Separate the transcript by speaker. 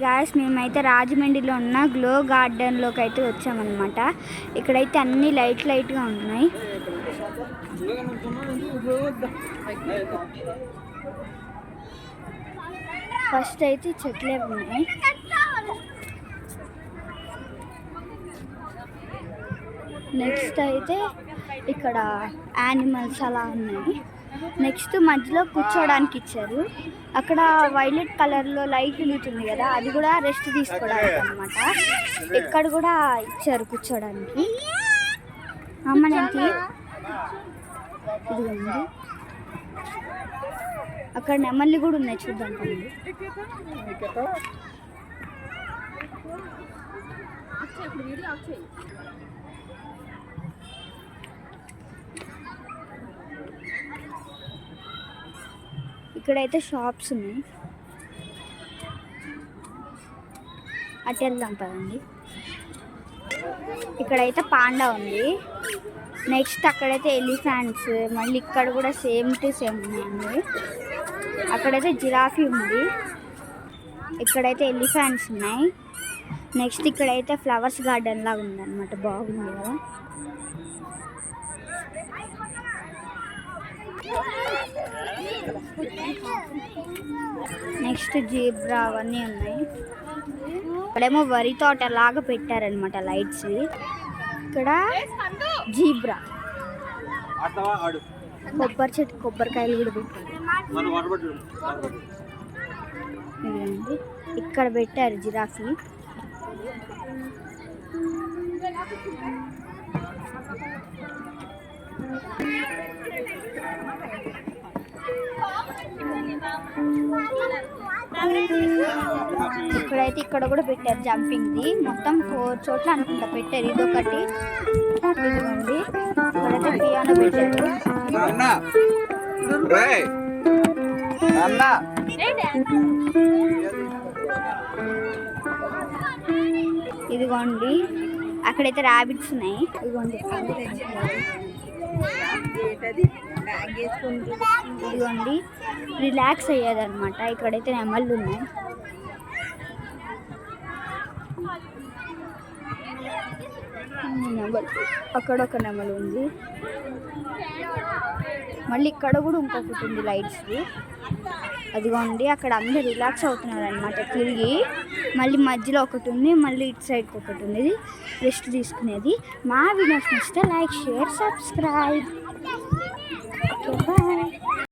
Speaker 1: Guys మేమైతే రాజమండ్రిలో ఉన్న గ్లో గార్డెన్లోకి అయితే వచ్చామన్నమాట. ఇక్కడైతే అన్ని లైట్గా ఉన్నాయి. ఫస్ట్ అయితే చెట్లే ఉన్నాయి. నెక్స్ట్ అయితే ఇక్కడ యానిమల్స్ అలా ఉన్నాయి. నెక్స్ట్ మధ్యలో కూర్చోడానికి ఇచ్చారు. అక్కడ వైలెట్ కలర్లో లైట్ వెలుగుతుంది కదా, అది కూడా రెస్ట్ తీసుకోవడానికి అనమాట. ఇక్కడ కూడా ఇచ్చారు కూర్చోడానికి. అమ్మనేంటి ఇదిగోండి, అక్కడ నెమళ్ళు కూడా ఉన్నాయి, చూద్దాం కండి. ఇక్కడైతే షాప్స్ ఉన్నాయి, అటు వెళ్దాం పదండి. ఇక్కడైతే పాండా ఉంది. నెక్స్ట్ అక్కడైతే ఎలిఫెంట్స్, మళ్ళీ ఇక్కడ కూడా సేమ్ టు సేమ్ ఉన్నాయండి. అక్కడైతే జిరాఫీ ఉంది, ఇక్కడైతే ఎలిఫెంట్స్ ఉన్నాయి. నెక్స్ట్ ఇక్కడైతే ఫ్లవర్స్ గార్డెన్ లాగా ఉందన్నమాట, బాగుంది కదా. నెక్స్ట్ జీబ్రా అవన్నీ ఉన్నాయి. ఇక్కడేమో వరి తోట లాగా పెట్టారనమాట లైట్స్. ఇక్కడ జీబ్రా, కొబ్బరి చెట్టు కొబ్బరికాయలు కూడా పెట్టారు. ఇక్కడ పెట్టారు జిరాఫీ. ఇక్కడైతే ఇక్కడ కూడా పెట్టారు జంపింగ్ది. మొత్తం 4 చోట్ల అనుకుంటా పెట్టారు. ఇదొకటి, ఇదిగోండి ఇక్కడైతే పియానో పెట్టారు. ఇదిగోండి అక్కడైతే ర్యాబిట్స్ ఉన్నాయి. ఇదిగోండి ఇదిగోండి రిలాక్స్ అయ్యేది అనమాట. ఇక్కడైతే నెమళ్ళు ఉన్నాయి. అక్కడ ఒక నెమలు ఉంది. మళ్ళీ ఇక్కడ కూడా ఇంకొకటి ఉంది లైట్స్ది. అదిగోండి అక్కడ అందరు రిలాక్స్ అవుతున్నారు అనమాట తిరిగి. మళ్ళీ మధ్యలో ఒకటి ఉంది, మళ్ళీ ఇటు సైడ్కి ఒకటి ఉంది, రెస్ట్ తీసుకునేది. మా వీడియోస్ నచ్చితే like, share, subscribe. Okay bye.